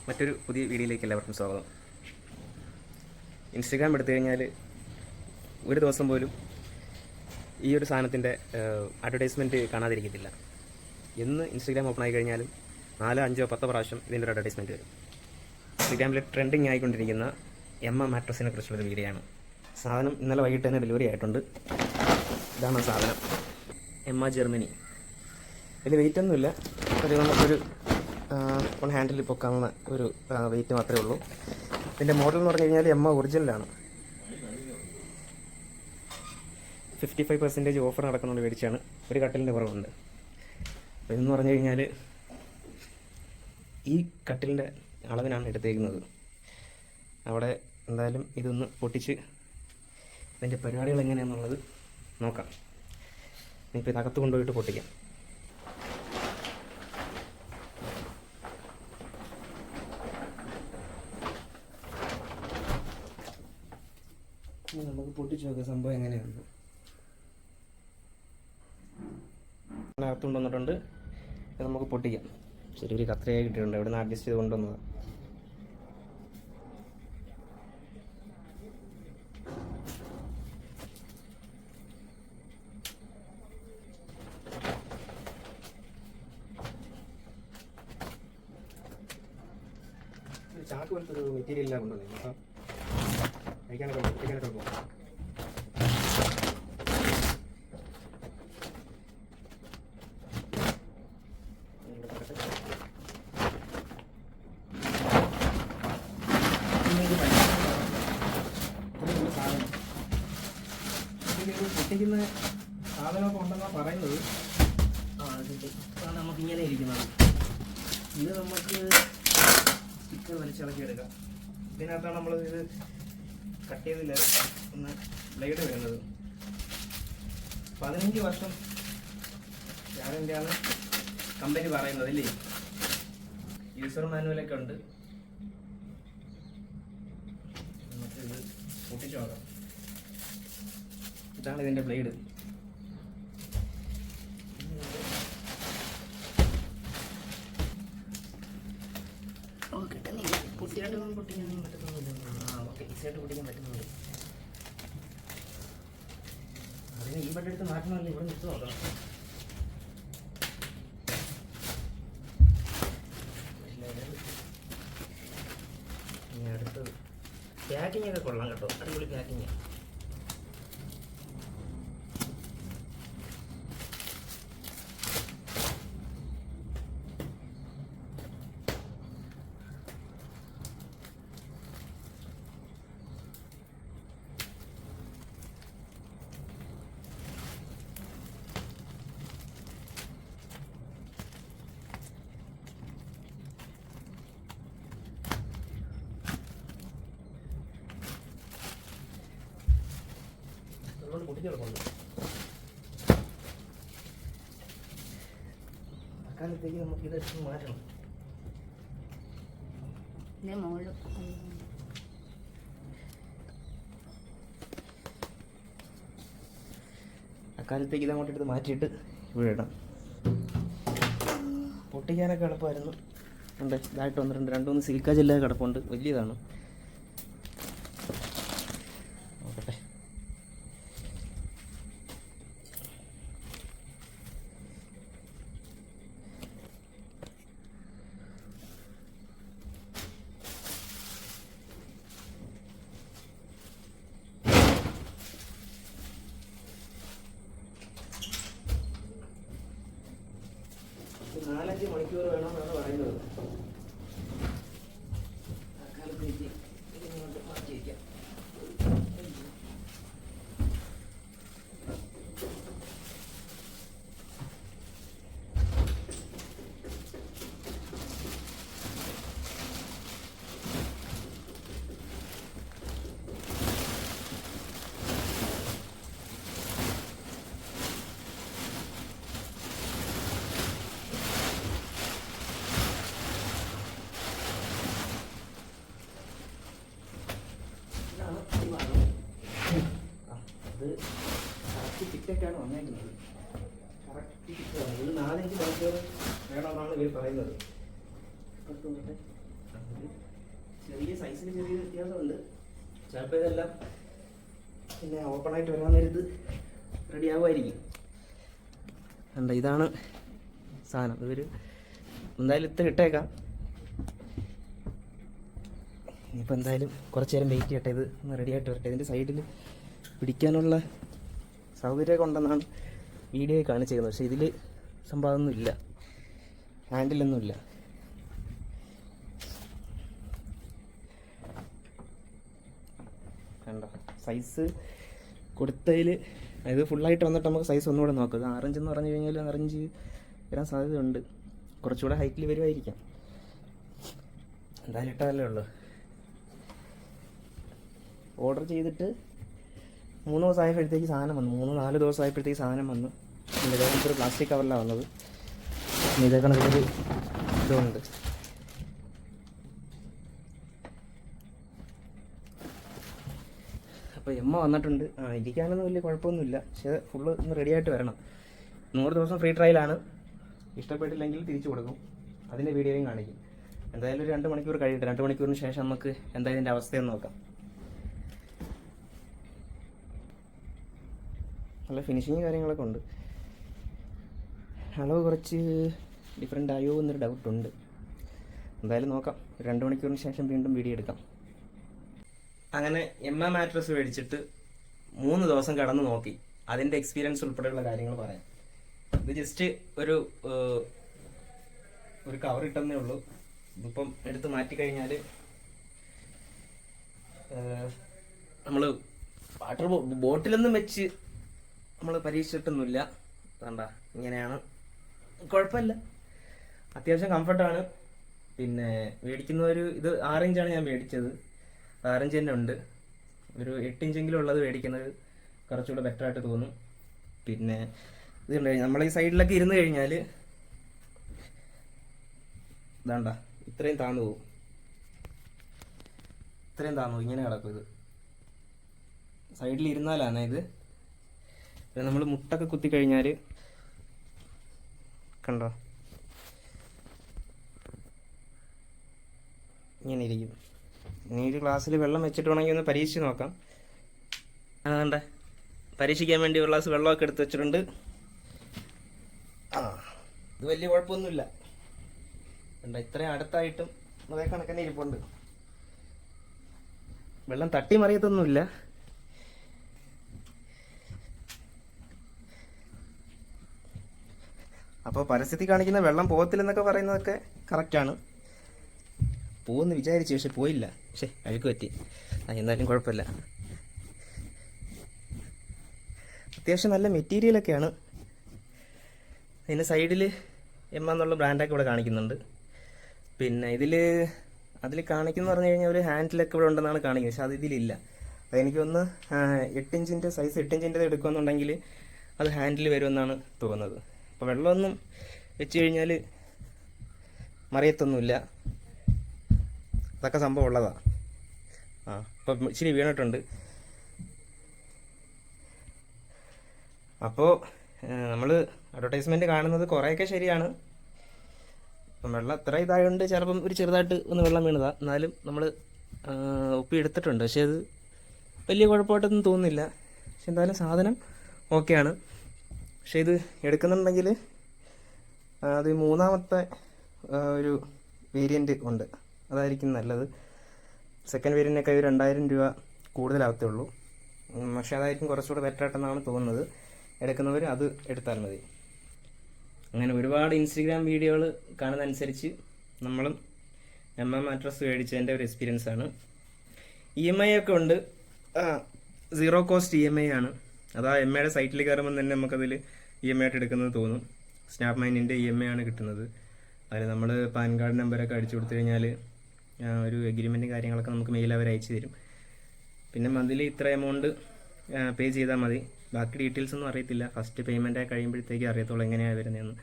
മറ്റൊരു പുതിയ വീഡിയോയിലേക്ക് എല്ലാവർക്കും സ്വാഗതം. ഇൻസ്റ്റഗ്രാം എടുത്തു കഴിഞ്ഞാൽ ഒരു ദിവസം പോലും ഈ ഒരു സാധനത്തിൻ്റെ അഡ്വർടൈസ്മെൻറ്റ് കാണാതിരിക്കത്തില്ല. എന്ന് ഇൻസ്റ്റഗ്രാം ഓപ്പൺ ആയി കഴിഞ്ഞാലും 4, 5, 10 പ്രാവശ്യം ഇതിൻ്റെ ഒരു അഡ്വർടൈസ്മെൻറ്റ് വരും. ഇൻസ്റ്റഗ്രാമിൽ ട്രെൻഡിങ് ആയിക്കൊണ്ടിരിക്കുന്ന എമ്മ മാട്രസിനെ കുറിച്ചുള്ളൊരു വീഡിയോ ആണ്. സാധനം ഇന്നലെ വൈകിട്ട് തന്നെ ഡെലിവറി ആയിട്ടുണ്ട്. ഇതാണ് സാധനം, എമ്മ ജർമ്മനി. വലിയ വെയിറ്റ് ഒന്നുമില്ല, നമുക്കൊരു ഫോൺ ഹാൻഡിൽ പൊക്കാവുന്ന ഒരു വെയിറ്റ് മാത്രമേ ഉള്ളൂ. ഇതിൻ്റെ മോഡൽ എന്ന് പറഞ്ഞു കഴിഞ്ഞാൽ എമ്മ ഒറിജിനലാണ്. 55% ഓഫർ നടക്കുന്നുണ്ട് മേടിച്ചാണ്. ഒരു കട്ടിലിൻ്റെ കുറവുണ്ട്. അപ്പോൾ ഇതെന്ന് പറഞ്ഞു കഴിഞ്ഞാൽ ഈ കട്ടിലിൻ്റെ അളവിനാണ് എടുത്തേക്കുന്നത്. അവിടെ എന്തായാലും ഇതൊന്ന് പൊട്ടിച്ച് ഇതിൻ്റെ പരിപാടികൾ എങ്ങനെയാണെന്നുള്ളത് നോക്കാം. ഇനിയിപ്പോൾ ഇതകത്ത് കൊണ്ടുപോയിട്ട് പൊട്ടിക്കാം. നമുക്ക് പൊട്ടിച്ച് നോക്കാം സംഭവം എങ്ങനെയാണ്. അകത്ത് കൊണ്ടുവന്നിട്ടുണ്ട്. ഇത് നമുക്ക് പൊട്ടിക്കാം. ചെറിയൊരു കത്രയായി കിട്ടിയിട്ടുണ്ട്. ഇവിടെ നിന്ന് അഡ്ജസ്റ്റ് ചെയ്ത് കൊണ്ടുവന്നതാണ്. ചാക്ക് പോലത്തെ ഒരു മെറ്റീരിയലാണ് കൊണ്ടുവന്നത്. അപ്പം കഴിക്കാനൊക്കെ പോകും. പൊട്ടിക്കുന്ന സാധനമൊക്കെ ഉണ്ടെന്നാണ് പറയുന്നത്. നമുക്ക് ഇങ്ങനെ ഇരിക്കുന്നത്. ഇത് നമുക്ക് സ്റ്റിക്കർ വലിച്ചിളക്കി എടുക്കാം. ഇതിനകത്താണ് നമ്മൾ ഇത് കട്ട് ചെയ്തില്ല ഒന്ന് ബ്ലേഡ് വരുന്നത്. 15 വർഷം ഗ്യാരണ്ടിയാണ് കമ്പനി പറയുന്നത് അല്ലേ. യൂസർ മാനുവലൊക്കെ ഉണ്ട്. നമുക്കിത് പൊട്ടിച്ചു നോക്കാം. ഇതാണ് ഇതിൻ്റെ ബ്ലേഡ്. പൊട്ടിയായിട്ടൊന്നും പൊട്ടിക്കാനൊന്നും പറ്റുന്നില്ല. ഓക്കെ, ഈസിയായിട്ട് പൊട്ടിക്കാൻ പറ്റുന്നുണ്ട്. അതിന് ഈ ബെഡ് എടുത്ത് മാറ്റണമല്ലോ. ഇവിടെ നിർത്തി നോക്കണം. ഇനി അടുത്തത് പാക്കിംഗ് ഒക്കെ കൊള്ളാം കേട്ടോ. അടിപൊളി പാക്കിങ്. പൊട്ടിച്ചെടുക്കുന്നുണ്ട്. അക്കാലത്തേക്ക് നമുക്ക് ഇതെടുത്ത് മാറ്റണം. അക്കാലത്തേക്ക് ഇത് അങ്ങോട്ട് എടുത്ത് മാറ്റിയിട്ട് ഇവിടെ ഇടാം. പൊട്ടിക്കാനൊക്കെ എളുപ്പമായിരുന്നു. ഉണ്ട്, ഇതായിട്ട് വന്നിട്ടുണ്ട്. 2-3 സിലിക്ക ജെല്ലൊക്കെ കിടപ്പുണ്ട്. വലിയതാണ്. നോക്കട്ടെ. ഒരു 4-5 മണിക്കൂർ വേണമെന്നാണ് പറയുന്നത്. അക്കാലത്തേക്ക് ഇതിങ്ങോട്ട് മാറ്റി വയ്ക്കാം. അത് കറക്റ്റ് ഫിറ്റായിട്ടാണ് വന്നേക്കുന്നത്. കറക്റ്റ് ഫിറ്റാണ്. ഇത് 4-5 മണിക്കൂർ വേണമെന്നാണ് ഇവർ പറയുന്നത്. സൈസിന് ചെറിയ വ്യത്യാസമുണ്ട്. ചിലപ്പോൾ ഇതെല്ലാം പിന്നെ ഓപ്പണായിട്ട് വരാൻ നേരം ഇത് റെഡി ആവുമായിരിക്കും. കണ്ട ഇതാണ് സാധനം. ഇതൊരു എന്തായാലും ഇത്ര ഇട്ടേക്കാം. ഇനിയിപ്പോൾ എന്തായാലും കുറച്ച് നേരം വെയിറ്റ് ചെയ്യട്ടെ, ഇത് ഒന്ന് റെഡി ആയിട്ട് വരട്ടെ. ഇതിൻ്റെ സൈഡിൽ പിടിക്കാനുള്ള സൗകര്യമൊക്കെ ഉണ്ടെന്നാണ് വീഡിയോ കാണിച്ചിരുന്നത്. പക്ഷേ ഇതിൽ സംഭവമൊന്നുമില്ല, ഹാൻഡിലൊന്നുമില്ല. കണ്ടോ സൈസ് കൊടുത്തതിൽ ഇത് ഫുള്ളായിട്ട് വന്നിട്ട് നമുക്ക് സൈസ് ഒന്നുകൂടെ നോക്കാം. ഇത് 6 ഇഞ്ചെന്ന് പറഞ്ഞു കഴിഞ്ഞാൽ 6 ഇഞ്ച് വരാൻ സാധ്യതയുണ്ട്. കുറച്ചുകൂടെ ഹൈറ്റിൽ വരുമായിരിക്കാം. എന്തായാലും ഇട്ടതല്ലേ ഉള്ളൂ. ഓർഡർ ചെയ്തിട്ട് 3 ദിവസം ആയപ്പോഴത്തേക്ക് സാധനം വന്നു. 3-4 ദിവസം ആയപ്പോഴത്തേക്ക് സാധനം വന്നു. ഇതിൻ്റെ ഒരു പ്ലാസ്റ്റിക് കവറിലാണ് വന്നത്. ഇതേ കണക്കൊരു ഇതുണ്ട്. അപ്പോൾ എമ്മ വന്നിട്ടുണ്ട്. ഇരിക്കാനൊന്നും വലിയ കുഴപ്പമൊന്നുമില്ല. പക്ഷേ ഫുള്ള് ഒന്ന് റെഡി ആയിട്ട് വരണം. 100 ദിവസം ഫ്രീ ട്രയലാണ്. ഇഷ്ടപ്പെട്ടില്ലെങ്കിൽ തിരിച്ചു കൊടുക്കും. അതിൻ്റെ വീഡിയോയും കാണിക്കും. എന്തായാലും ഒരു 2 മണിക്കൂർ കഴിയട്ടെ. 2 മണിക്കൂറിന് ശേഷം നമുക്ക് എന്തായാലും ഇതിൻ്റെ അവസ്ഥയൊന്ന് നോക്കാം. നല്ല ഫിനിഷിങ് കാര്യങ്ങളൊക്കെ ഉണ്ട്. അളവ് കുറച്ച് ഡിഫറെൻ്റ് ആയോ എന്നൊരു ഡൗട്ടുണ്ട്. എന്തായാലും നോക്കാം. 2 മണിക്കൂറിന് ശേഷം വീണ്ടും വീഡിയോ എടുക്കാം. അങ്ങനെ എമ്മ മാട്രസ് മേടിച്ചിട്ട് 3 ദിവസം കടന്ന് നോക്കി. അതിൻ്റെ എക്സ്പീരിയൻസ് ഉൾപ്പെടെയുള്ള കാര്യങ്ങൾ പറയാം. ഇത് ജസ്റ്റ് ഒരു കവർ ഇട്ടെന്നേ ഉള്ളൂ. ഇതിപ്പം എടുത്ത് മാറ്റിക്കഴിഞ്ഞാൽ നമ്മൾ വാട്ടർ ബോട്ടിലൊന്നും വെച്ച് നമ്മൾ പരീക്ഷിച്ചിട്ടൊന്നുമില്ല. വേണ്ട, ഇങ്ങനെയാണ്. കുഴപ്പമില്ല, അത്യാവശ്യം കംഫർട്ടാണ്. പിന്നെ മേടിക്കുന്ന ഇത് 6 ഇഞ്ചാണ് ഞാൻ മേടിച്ചത്. 6 ഇഞ്ച് തന്നെ ഉണ്ട്. ഒരു 8 ഇഞ്ചെങ്കിലും ഉള്ളത് മേടിക്കുന്നത് കുറച്ചുകൂടെ ബെറ്ററായിട്ട് തോന്നും. പിന്നെ ഇതുണ്ട്, നമ്മൾ ഈ സൈഡിലൊക്കെ ഇരുന്ന് കഴിഞ്ഞാൽ ഇതാണ്ട ഇത്രയും താന്നു പോകും. ഇത്രയും താന്നു ഇങ്ങനെ കിടക്കും. ഇത് സൈഡിൽ ഇരുന്നാലാണ് ഇത്. നമ്മൾ മുട്ടൊക്കെ കുത്തി കഴിഞ്ഞാൽ കണ്ടോ ഇങ്ങനെ ഇരിക്കും. ഇനി ഒരു ഗ്ലാസ്സിൽ വെള്ളം വെച്ചിട്ട് വേണമെങ്കിൽ ഒന്ന് പരീക്ഷിച്ച് നോക്കാം. അതുകൊണ്ട് പരീക്ഷിക്കാൻ വേണ്ടി ഒരു ഗ്ലാസ് വെള്ളമൊക്കെ എടുത്ത് വെച്ചിട്ടുണ്ട്. ഇത് വലിയ കുഴപ്പമൊന്നുമില്ല. കണ്ടോ ഇത്രയും അടുത്തായിട്ടും അതേ കണക്കന്നെ ഇരിപ്പുണ്ട്. വെള്ളം തട്ടി മറിയത്തൊന്നുമില്ല. അപ്പോൾ പരസ്യത്തിൽ കാണിക്കുന്ന വെള്ളം പോകത്തില്ലെന്നൊക്കെ പറയുന്നതൊക്കെ കറക്റ്റാണ്. പോകുമെന്ന് വിചാരിച്ചു, പക്ഷെ പോയില്ല. പക്ഷേ അഴുക്ക് പറ്റി. എന്നാലും കുഴപ്പമില്ല. അത്യാവശ്യം നല്ല മെറ്റീരിയലൊക്കെയാണ്. അതിൻ്റെ സൈഡിൽ എമ്മ എന്നുള്ള ബ്രാൻഡൊക്കെ ഇവിടെ കാണിക്കുന്നുണ്ട്. പിന്നെ അതിൽ കാണിക്കുന്ന പറഞ്ഞു കഴിഞ്ഞാൽ ഒരു ഹാൻഡിലൊക്കെ ഇവിടെ ഉണ്ടെന്നാണ് കാണിക്കുന്നത്. പക്ഷെ അത് ഇതിലില്ല. അതെനിക്കൊന്ന് 8 ഇഞ്ചിൻ്റെ സൈസ് 8 ഇഞ്ചിൻ്റെ എടുക്കുമെന്നുണ്ടെങ്കിൽ അത് ഹാൻഡിൽ വരുമെന്നാണ് തോന്നുന്നത്. അപ്പോൾ വെള്ളമൊന്നും വെച്ച് കഴിഞ്ഞാൽ മറിയത്തൊന്നുമില്ല. അതൊക്കെ സംഭവം ഉള്ളതാണ്. ഇപ്പം ഇച്ചിരി വീണിട്ടുണ്ട്. അപ്പോൾ നമ്മൾ അഡ്വർടൈസ്മെൻറ്റ് കാണുന്നത് കുറേയൊക്കെ ശരിയാണ്. ഇപ്പം വെള്ളം എത്ര ഇതായതുകൊണ്ട് ചിലപ്പം ഒരു ചെറുതായിട്ട് ഒന്ന് വെള്ളം വീണതാണ്. എന്നാലും നമ്മൾ ഒപ്പി എടുത്തിട്ടുണ്ട്. പക്ഷേ അത് വലിയ കുഴപ്പമായിട്ടൊന്നും തോന്നുന്നില്ല. പക്ഷെ എന്തായാലും സാധനം ഓക്കെയാണ്. പക്ഷേ ഇത് എടുക്കുന്നുണ്ടെങ്കിൽ അത് 3ാമത്തെ ഒരു വേരിയൻ്റ് ഉണ്ട്, അതായിരിക്കും നല്ലത്. സെക്കൻഡ് വേരിയൻ്റൊക്കെ ഒരു 2000 രൂപ കൂടുതലാവത്തേ ഉള്ളൂ. പക്ഷേ അതായിരിക്കും കുറച്ചുകൂടെ ബെറ്ററായിട്ടെന്നാണ് തോന്നുന്നത്. എടുക്കുന്നവർ അത് എടുത്താൽ മതി. അങ്ങനെ ഒരുപാട് ഇൻസ്റ്റഗ്രാം വീഡിയോകൾ കാണുന്നതനുസരിച്ച് നമ്മളും എമ്മ മാട്രസ് മേടിച്ചതിൻ്റെ ഒരു എക്സ്പീരിയൻസാണ്. EMI ഒക്കെ ഉണ്ട്. 0 കോസ്റ്റ് EMI ആണ്. അതാ എമ്മയുടെ സൈറ്റിൽ കയറുമ്പോൾ തന്നെ നമുക്കതിൽ EMI ആയിട്ട് എടുക്കുന്നത് തോന്നും. സ്നാപ് മൈനിൻ്റെ EMI ആണ് കിട്ടുന്നത്. അതിൽ നമ്മൾ പാൻ കാർഡ് നമ്പറൊക്കെ അടിച്ചു കൊടുത്തു കഴിഞ്ഞാൽ ഒരു എഗ്രിമെൻറ്റും കാര്യങ്ങളൊക്കെ നമുക്ക് മെയിൽ അവർ അയച്ചു തരും. പിന്നെ മന്ത്ലി ഇത്ര എമൗണ്ട് പേ ചെയ്താൽ മതി. ബാക്കി ഡീറ്റെയിൽസ് ഒന്നും അറിയത്തില്ല. ഫസ്റ്റ് പേയ്മെൻറ്റ് കഴിയുമ്പോഴത്തേക്ക് അറിയത്തുള്ളൂ എങ്ങനെയാണ് വരുന്നതെന്ന്.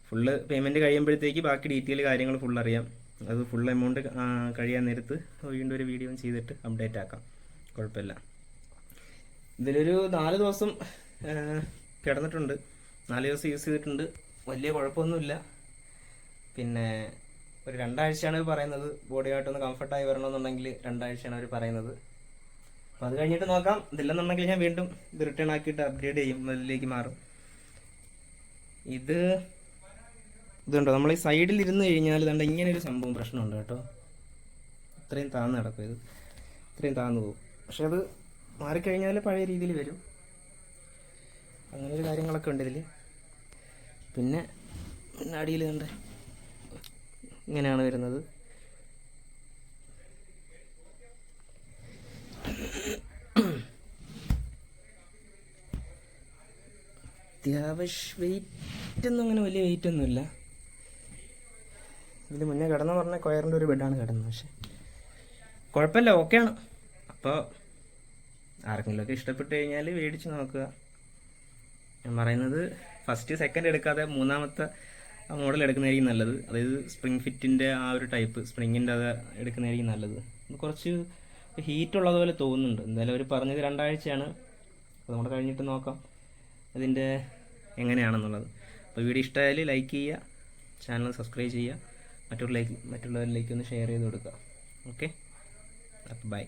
ഫുള്ള് പേയ്മെൻറ്റ് കഴിയുമ്പോഴത്തേക്ക് ബാക്കി ഡീറ്റെയിൽ കാര്യങ്ങൾ ഫുൾ അറിയാം. അത് ഫുൾ എമൗണ്ട് കഴിയാൻ നേരത്ത് വീണ്ടും ഒരു വീഡിയോ ചെയ്തിട്ട് അപ്ഡേറ്റ് ആക്കാം. കുഴപ്പമില്ല. ഇതിലൊരു 4 ദിവസം കിടന്നിട്ടുണ്ട്. 4 ദിവസം യൂസ് ചെയ്തിട്ടുണ്ട്. വലിയ കുഴപ്പമൊന്നുമില്ല. പിന്നെ ഒരു 2 ആഴ്ചയാണ് പറയുന്നത്. ബോഡിയായിട്ടൊന്ന് കംഫർട്ടായി വരണമെന്നുണ്ടെങ്കിൽ 2 ആഴ്ചയാണ് അവർ പറയുന്നത്. അപ്പോൾ അത് കഴിഞ്ഞിട്ട് നോക്കാം. ഇതില്ലെന്നുണ്ടെങ്കിൽ ഞാൻ വീണ്ടും ഇത് റിട്ടേൺ ആക്കിയിട്ട് അപ്ഗ്രേഡ് ചെയ്യും, അതിലേക്ക് മാറും. ഇതുണ്ടോ, നമ്മൾ ഈ സൈഡിൽ ഇരുന്ന് കഴിഞ്ഞാൽ ഇതുണ്ട് ഇങ്ങനെ ഒരു സംഭവം പ്രശ്നമുണ്ട് കേട്ടോ. ഇത്രയും താഴ്ന്ന് കിടക്കും, ഇത് ഇത്രയും താഴ്ന്നു പോകും. പക്ഷെ അത് മാറിക്കഴിഞ്ഞാൽ പഴയ രീതിയിൽ വരും. അങ്ങനെ ഒരു കാര്യങ്ങളൊക്കെ ഉണ്ട് ഇതിൽ. പിന്നെ അടിയിൽ കണ്ടേ ഇങ്ങനെയാണ് വരുന്നത്. അത്യാവശ്യം വെയിറ്റ് ഒന്നും അങ്ങനെ വലിയ വെയിറ്റ് ഒന്നുമില്ല. ഇതിൽ മുന്നേ കിടന്ന് പറഞ്ഞ കൊയറിൻ്റെ ഒരു ബെഡാണ് കിടന്നത്. പക്ഷെ കുഴപ്പമില്ല, ഓക്കെയാണ്. അപ്പോൾ ആർക്കെങ്കിലുമൊക്കെ ഇഷ്ടപ്പെട്ട് കഴിഞ്ഞാൽ മേടിച്ച് നോക്കുക. ഞാൻ പറയുന്നത് ഫസ്റ്റ് സെക്കൻഡ് എടുക്കാതെ മൂന്നാമത്തെ മോഡൽ എടുക്കുന്നതായിരിക്കും നല്ലത്. അതായത് സ്പ്രിംഗ് ഫിറ്റിൻ്റെ ആ ഒരു ടൈപ്പ് സ്പ്രിങ്ങിൻ്റെ അത് എടുക്കുന്നതായിരിക്കും നല്ലത്. കുറച്ച് ഹീറ്റ് ഉള്ളതുപോലെ തോന്നുന്നുണ്ട്. എന്തായാലും അവർ പറഞ്ഞത് 2 ആഴ്ചയാണ്. അപ്പോൾ നമ്മൾ കഴിഞ്ഞിട്ട് നോക്കാം അതിൻ്റെ എങ്ങനെയാണെന്നുള്ളത്. അപ്പോൾ വീഡിയോ ഇഷ്ടമായാൽ ലൈക്ക് ചെയ്യുക, ചാനൽ സബ്സ്ക്രൈബ് ചെയ്യുക, മറ്റുള്ളവരിലേക്ക് ഒന്ന് ഷെയർ ചെയ്ത് കൊടുക്കുക. ഓക്കെ, അപ്പോൾ ബൈ.